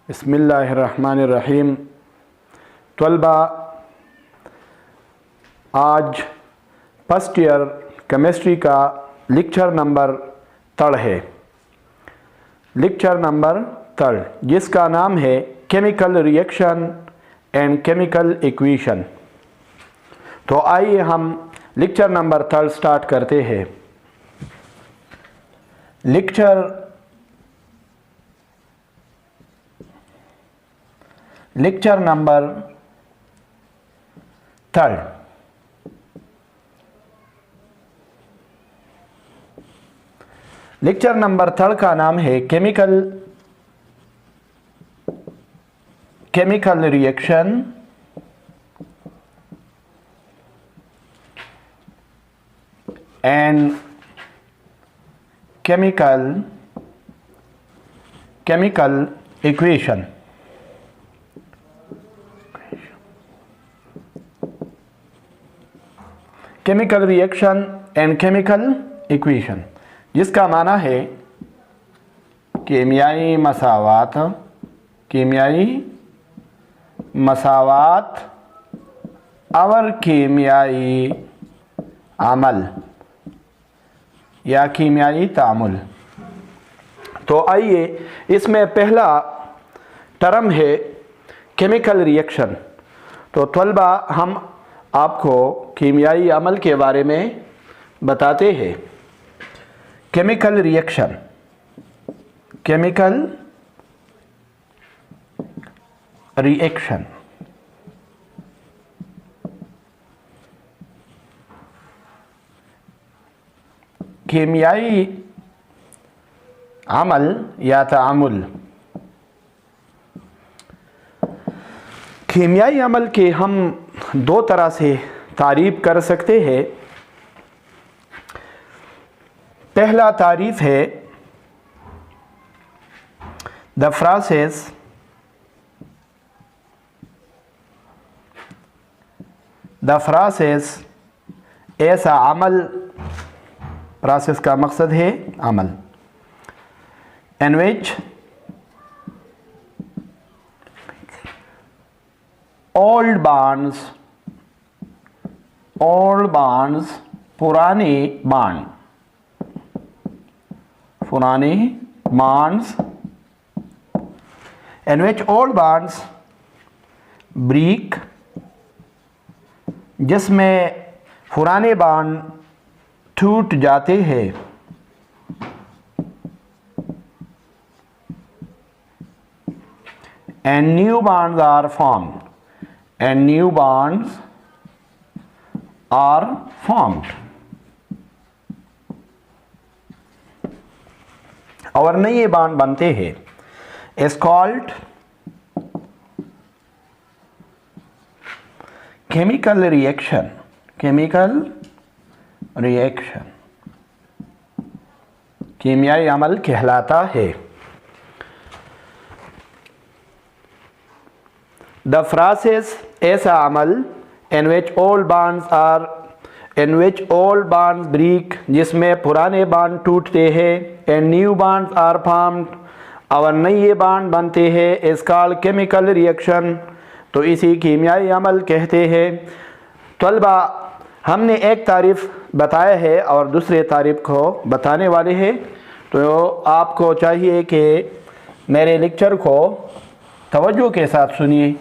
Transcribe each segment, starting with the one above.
बिस्मिल्लाहिर्रहमानिर्रहीम। तलबा, आज फर्स्ट ईयर केमिस्ट्री का लेक्चर नंबर 3 है। लेक्चर नंबर 3 जिसका नाम है chemical reaction and chemical equation. तो आइए हम लेक्चर नंबर 3 स्टार्ट करते हैं। लेक्चर नंबर 3 लेक्चर नंबर 3 का नाम है chemical reaction and chemical equation. Chemical reaction and chemical equation जिसका माना है कीमियाई मसावात और कीमियाई अमल या कीमियाई तामुल। तो आइए, इसमें पहला टर्म है केमिकल रिएक्शन। तो तलबा, हम आपको कीमियाई अमल के बारे में बताते हैं। केमिकल रिएक्शन, कीमियाई अमल या तामुल। कीमियाई अमल के हम 2 तरह से तारीफ कर सकते हैं। पहला तारीफ है द प्रोसेस ऐसा अमल। प्रोसेस का मकसद है अमल। इन विच ओल्ड बॉन्ड्स पुराने bonds in which old bonds break, जिसमें पुराने बॉन्ड टूट जाते हैं, and new bonds are formed, और नए बॉन्ड बनते हैं। is called chemical reaction। कीमियाई अमल कहलाता है। The process ऐसा अमल in which old bonds break, जिसमें पुराने बॉन्ड टूटते हैं, and new bonds are formed, और नए बॉन्ड बनते हैं, इस कॉल्ड केमिकल रिएक्शन। तो इसी कीमियाई अमल कहते हैं। तलबा, हमने एक तारीफ़ बताया है और दूसरे तारीफ़ को बताने वाले हैं। तो आपको चाहिए कि मेरे लेक्चर को तवज्जो के साथ सुनिए।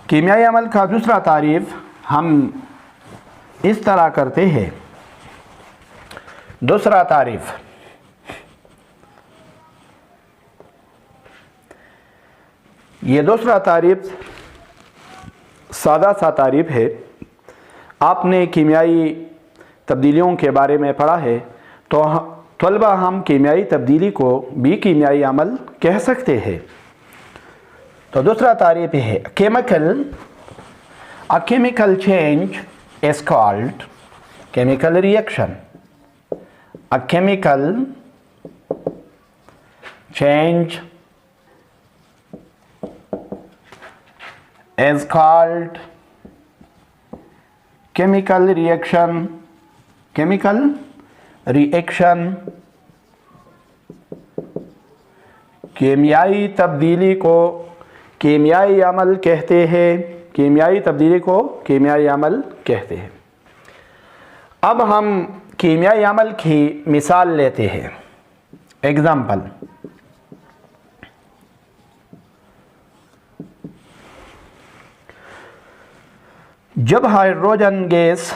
कीमियाई अमल का दूसरा तारीफ़ हम इस तरह करते हैं। दूसरा तारीफ़, ये दूसरा तारीफ़ सादा सा तारीफ़ है। आपने कीमियाई तब्दीलियों के बारे में पढ़ा है। तो तलबा, हम कीमियाई तब्दीली को भी कीमियाई अमल कह सकते हैं। तो दूसरा तारीफ़ है chemical change is called chemical reaction. A chemical change is called chemical reaction कीमियाई तब्दीली को कीमियाई अमल कहते हैं। कीमियाई तब्दीली को कीमियाई अमल कहते हैं। अब हम कीमियाई अमल की मिसाल लेते हैं। एग्जाम्पल, जब हाइड्रोजन गैस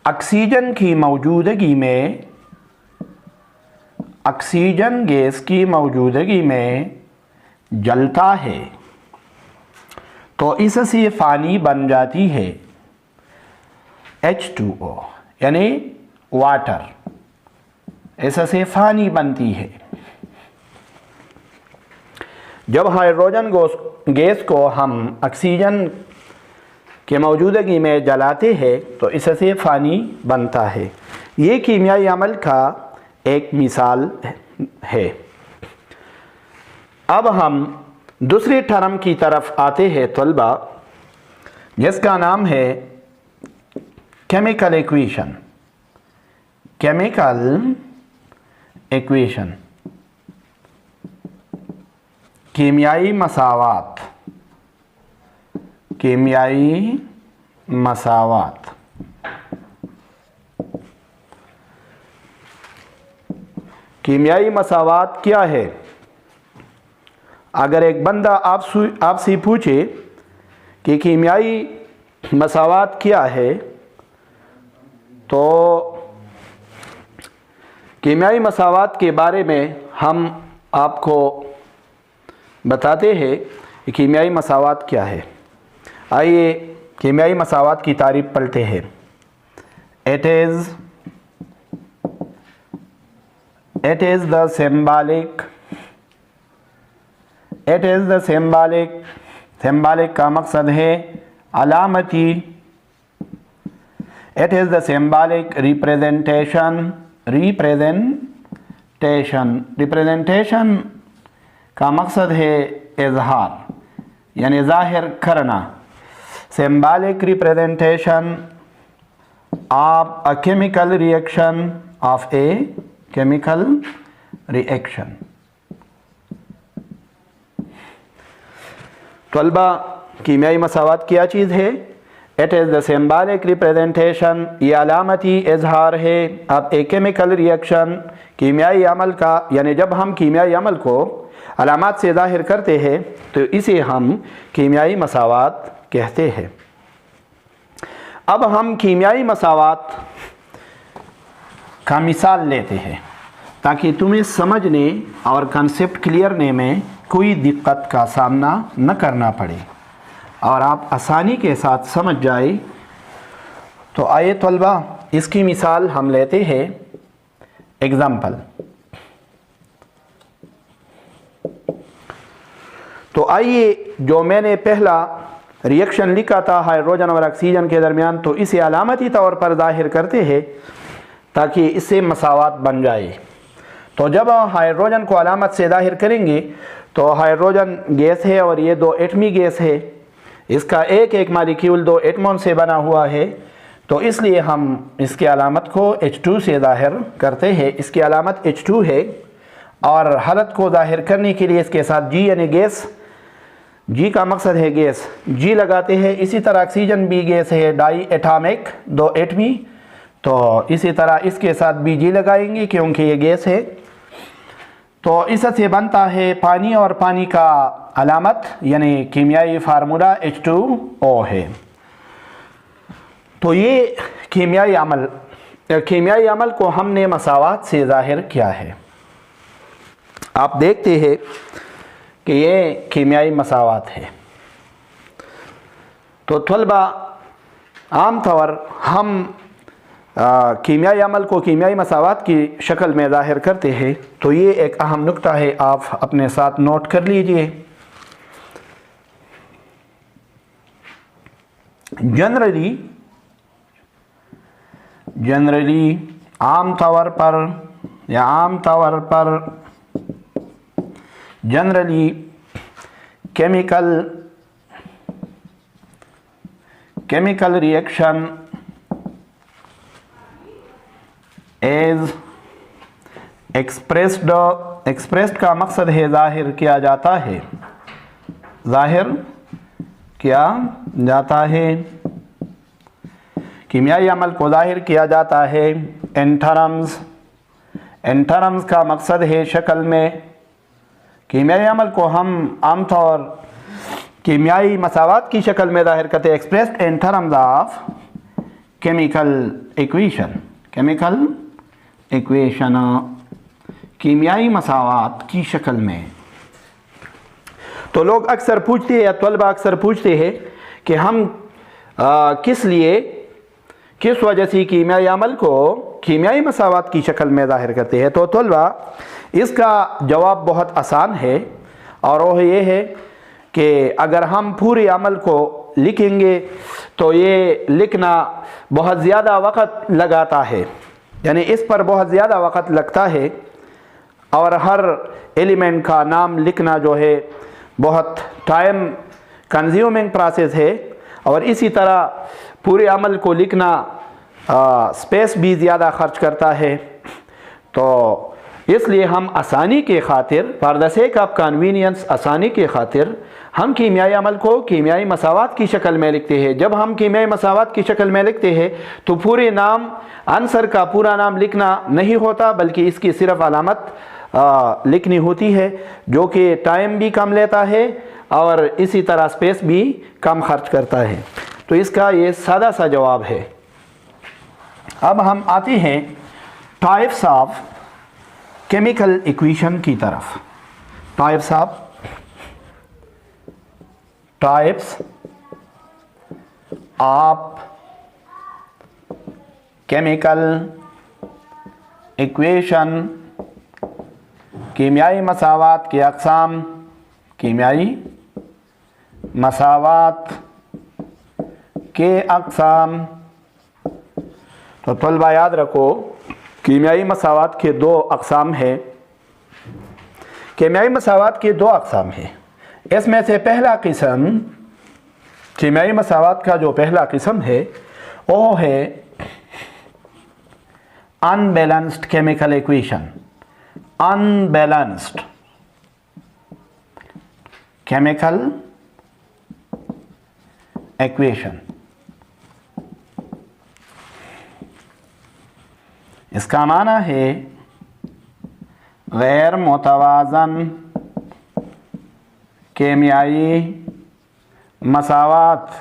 ऑक्सीजन गैस की मौजूदगी में जलता है तो इससे पानी बन जाती है H2O यानी वाटर, इससे पानी बनती है। जब हाइड्रोजन गैस को हम ऑक्सीजन के मौजूदगी में जलाते हैं तो इससे पानी बनता है। ये कीमियाई अमल का एक मिसाल है। अब हम दूसरी टर्म की तरफ आते हैं तलबा, जिसका नाम है केमिकल इक्वेशन। केमिकल इक्वेशन, कीमियाई मसावात। कीमियाई मसावात कीमियाई मसावात क्या है? अगर एक बंदा आपसे पूछे कि कीमियाई मसावात क्या है, तो कीमियाई मसावात के बारे में हम आपको बताते हैं कि कीमियाई मसावात क्या है। आइए कीमियाई मसावात की तारीफ पढ़ते हैं। इट इज़ द सिंबॉलिक का मकसद है अलामती। It is the symbolic representation का मकसद है इजहार यानी ज़ाहिर करना। Symbolic representation of a chemical reaction. तलबा, कीमियाई मसावात क्या चीज़ है? It is the symbolic representation, ये अलामती इजहार है अब एक केमिकल रिएक्शन, कीमियाई अमल का। यानी जब हम कीमियाई अमल को अलामत से ज़ाहिर करते हैं तो इसे हम कीमियाई मसावात कहते हैं। अब हम कीमियाई मसावात का मिसाल लेते हैं ताकि तुम्हें समझने और कंसेप्ट क्लियरने में कोई दिक्कत का सामना न करना पड़े और आप आसानी के साथ समझ जाए। तो आइए तलबा, इसकी मिसाल हम लेते हैं। एग्जाम्पल, तो आइए जो मैंने पहला रिएक्शन लिखा था हाइड्रोजन और ऑक्सीजन के दरमियान, तो इसे अलामती तौर पर ज़ाहिर करते हैं ताकि इससे मसावात बन जाए। तो जब हाइड्रोजन को अलामत से ज़ाहिर करेंगे तो हाइड्रोजन गैस है और ये दो एटमी गैस है, इसका एक एक मालिक्यूल दो एटमों से बना हुआ है, तो इसलिए हम इसकी अलामत को H2 से ज़ाहिर करते हैं। इसकी अलामत H2 है और हालत को ज़ाहिर करने के लिए इसके साथ G यानी गैस, G का मकसद है गैस, G लगाते हैं। इसी तरह ऑक्सीजन भी गैस है, डाई एटॉमिक दो एटमी, तो इसी तरह इसके साथ भी G लगाएंगे क्योंकि ये गैस है। तो इससे बनता है पानी और पानी का अलामत यानी कीमियाई फार्मूला H2O है। तो ये कीमियाई अमल को हमने मसावात से ज़ाहिर किया है। आप देखते हैं कि ये कीमियाई मसावात है। तो तलबा, आमतौर हम कीमियाई अमल को कीमियाई मसावात की शक्ल में ज़ाहिर करते हैं, तो ये एक अहम नुक्ता है, आप अपने साथ नोट कर लीजिए। जनरली आमतौर पर जनरली केमिकल एक्सप्रेस्ड का मकसद है ज़ाहिर किया जाता है, ज़ाहिर किया जाता है, कीमियाई अमल को ज़ाहिर किया जाता है इन टर्म्स का मकसद है शक्ल में। कीमियाई अमल को हम आमतौर कीमियाई मसावात की शक्ल में ज़ाहिर करते हैं, expressed in terms of chemical equation, कीमियाई मसावात की शक्ल में। तो लोग अक्सर पूछते हैं या तलबा अक्सर पूछते हैं कि हम किस वजह से कीमियाई अमल को कीमियाई मसावात की शक्ल में ज़ाहिर करते हैं। तो तलबा इसका जवाब बहुत आसान है और वह ये है कि अगर हम पूरे अमल को लिखेंगे तो ये लिखना बहुत ज़्यादा वक़्त लगाता है, यानी इस पर बहुत ज़्यादा वक़्त लगता है और हर एलिमेंट का नाम लिखना जो है बहुत टाइम कंज्यूमिंग प्रोसेस है और इसी तरह पूरे अमल को लिखना स्पेस भी ज़्यादा खर्च करता है। तो इसलिए हम आसानी के खातिर, for the sake of convenience, आसानी के खातिर हम कीमियाई अमल को कीमियाई मसावात की शक्ल में लिखते हैं। जब हम कीमियाई मसावात की शक्ल में लिखते हैं तो पूरे नाम, आंसर का पूरा नाम लिखना नहीं होता, बल्कि इसकी सिर्फ अलामत लिखनी होती है, जो कि टाइम भी कम लेता है और इसी तरह स्पेस भी कम खर्च करता है। तो इसका ये सादा सा जवाब है। अब हम आते हैं टाइप्स ऑफ केमिकल इक्वेशन की तरफ। टाइप्स ऑफ केमिकल इक्वेशन, कीमियाई मसावात के अक़साम, कीमियाई मसावात के अक़साम। तो तलबा याद रखो, कीमियाई मसावात के दो अक़साम हैं। कीमियाई मसावात के दो अक़साम हैं। इसमें से पहला किस्म, कीमियाई मसावात का जो पहला किस्म है वो है unbalanced chemical equation. Unbalanced chemical equation, इसका माना है गैर मुतवाज़न कीमियाई मसावात।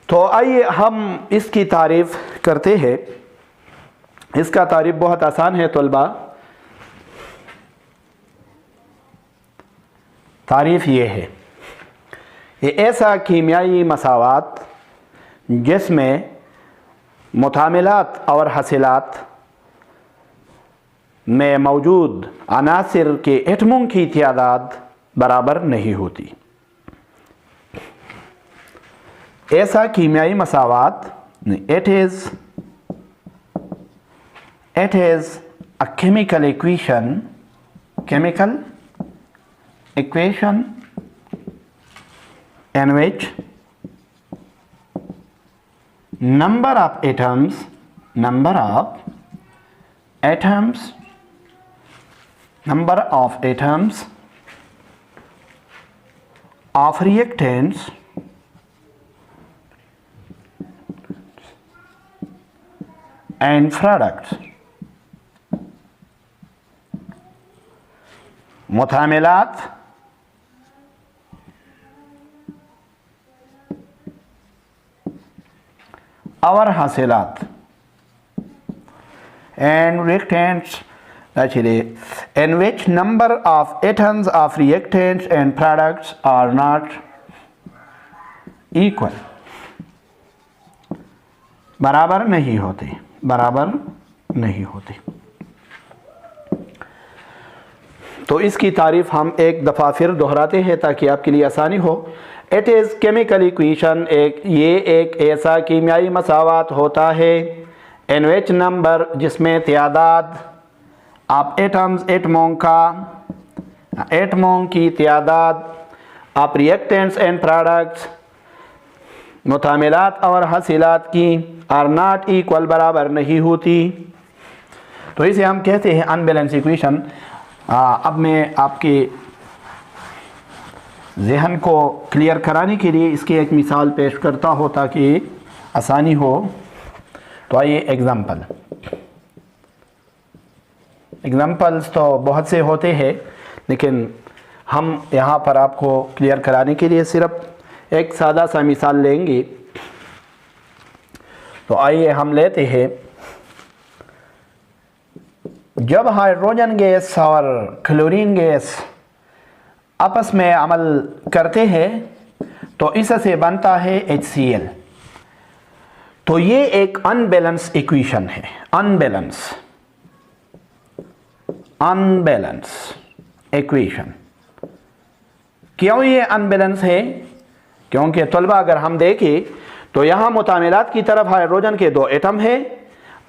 तो आइए हम इसकी तारीफ़ करते हैं। इसका तारीफ़ बहुत आसान है तलबा। तारीफ़ ये है, ये ऐसा कीमियाई मसावात जिसमें मुतामिलात और हसीलात में मौजूद अनासिर के एटमों की तादाद बराबर नहीं होती। ऐसा कीमियाई मसावात, it is a chemical equation in which number of atoms of reactants and products, मुतामिलात और हासिलात and reactants, actually, in which number of atoms of reactants and products are not equal, बराबर नहीं होते। तो इसकी तारीफ़ हम एक दफ़ा फिर दोहराते हैं ताकि आपके लिए आसानी हो। इट इज़ केमिकल इक्वेशन, ये एक ऐसा कीमियाई मसावात होता है इन विच नंबर, जिसमें तादाद आप एटमों की तादाद, आप रिएक्टेंट्स एंड प्रोडक्ट्स मुतामिलात और हसीलात की आर नॉट इक्वल, बराबर नहीं होती, तो इसे हम कहते हैं अनबैलेंस इक्वेशन। अब मैं आपके जहन को क्लियर कराने के लिए इसकी एक मिसाल पेश करता हूँ ताकि आसानी हो। तो आइए एग्ज़ाम्पल्स तो बहुत से होते हैं, लेकिन हम यहाँ पर आपको क्लियर कराने के लिए सिर्फ एक सादा सा मिसाल लेंगे। तो आइए हम लेते हैं, जब हाइड्रोजन गैस और क्लोरीन गैस आपस में अमल करते हैं तो इससे बनता है HCl। तो ये एक अनबैलेंस इक्वेशन है, अनबैलेंस इक्वेशन। क्यों ये अनबैलेंस है? क्योंकि तलबा अगर हम देखें तो यहाँ मुतामिलात की तरफ हाइड्रोजन के 2 एटम है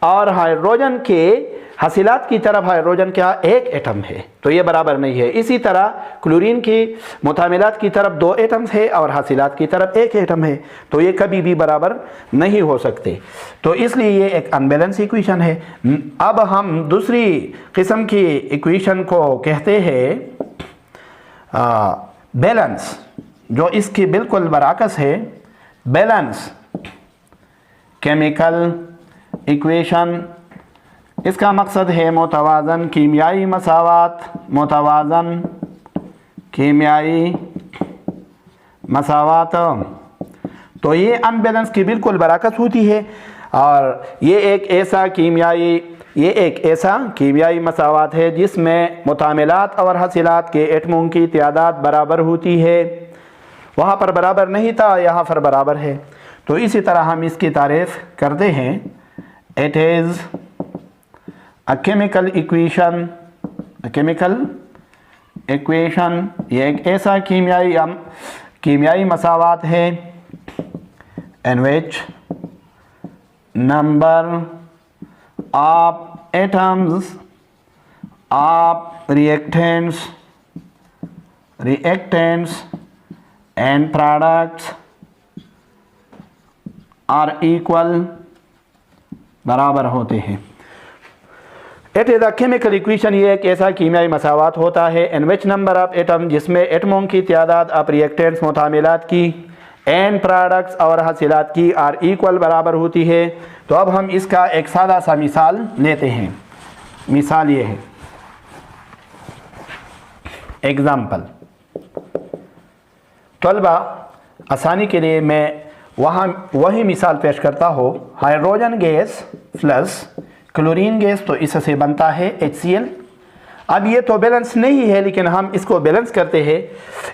और हाइड्रोजन के हसीलात की तरफ हाइड्रोजन क्या एक एटम है, तो ये बराबर नहीं है। इसी तरह क्लोरीन की मुतामिलात की तरफ 2 एटम्स है और हसीलात की तरफ 1 एटम है, तो ये कभी भी बराबर नहीं हो सकते। तो इसलिए ये एक अनबैलेंस इक्वेशन है। अब हम दूसरी किस्म की इक्वेशन को कहते हैं बैलेंस, जो इसकी बिल्कुल बराकस है, बैलेंस केमिकल इक्वेशन। इसका मकसद है मुतवाज़न कीमियाई मसावात, मुतवाज़न कीमियाई मसावात। तो ये अनबैलेंस की बिल्कुल बराकस होती है और ये एक ऐसा कीमियाई मसावात है जिसमें मुतामिलात और हसीलात के एटमों की तादाद बराबर होती है। वहाँ पर बराबर नहीं था, यहाँ पर बराबर है। तो इसी तरह हम इसकी तारीफ़ करते हैं, it is a chemical equation, ये एक ऐसा कीमियाई मसावात है in which number of atoms of reactants and products are equal, बराबर होते हैं। It is a chemical equation, ये एक ऐसा कीमियाई मसावात होता है इन विच नंबर ऑफ एटम, जिसमें एटमों की तादाद ऑफ रिएक्टेंट्स मुतामिलात की एंड प्रोडक्ट्स और हसीलात की आर इक्वल, बराबर होती है। तो अब हम इसका एक सादा सा मिसाल लेते हैं। मिसाल ये है, एग्जाम्पल। तलबा आसानी के लिए मैं वही मिसाल पेश करता हूँ, hydrogen gas plus chlorine gas, तो इससे बनता है HCl। अब ये तो बैलेंस नहीं है, लेकिन हम इसको बैलेंस करते हैं।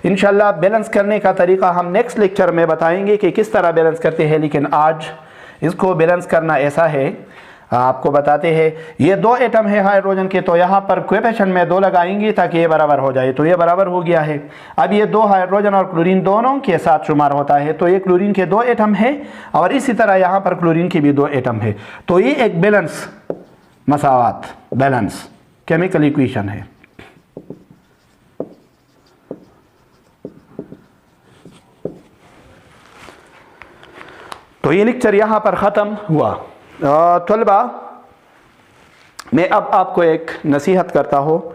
इंशाल्लाह बैलेंस करने का तरीका हम नेक्स्ट लेक्चर में बताएंगे कि किस तरह बैलेंस करते हैं, लेकिन आज इसको बैलेंस करना ऐसा है, आपको बताते हैं। ये 2 एटम है हाइड्रोजन के, तो यहाँ पर कोएफिशिएंट में 2 लगाएंगे ताकि ये बराबर हो जाए, तो ये बराबर हो गया है। अब ये 2 हाइड्रोजन और क्लोरीन दोनों के साथ शुमार होता है, तो ये क्लोरीन के 2 एटम है और इसी तरह यहाँ पर क्लोरीन के भी 2 एटम है। तो ये एक बैलेंस मसावात, बैलेंस केमिकल इक्वेशन है। तो ये लेक्चर यहाँ पर ख़त्म हुआ। तलबा मैं अब आपको एक नसीहत करता हूँ,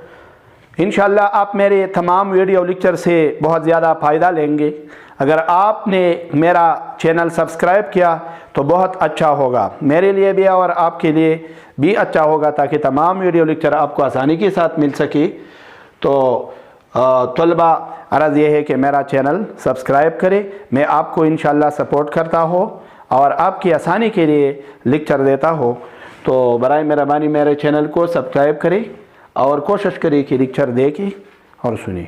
इंशाल्लाह आप मेरे तमाम वीडियो लेक्चर से बहुत ज़्यादा फ़ायदा लेंगे। अगर आपने मेरा चैनल सब्सक्राइब किया तो बहुत अच्छा होगा, मेरे लिए भी और आपके लिए भी अच्छा होगा, ताकि तमाम वीडियो लेक्चर आपको आसानी के साथ मिल सके। तो तलबा अर्ज़ ये है कि मेरा चैनल सब्सक्राइब करें। मैं आपको इंशाल्लाह सपोर्ट करता हो और आपकी आसानी के लिए लेक्चर देता हो। तो बराए मेहरबानी मेरे चैनल को सब्सक्राइब करें और कोशिश करें कि लेक्चर देखें और सुनें।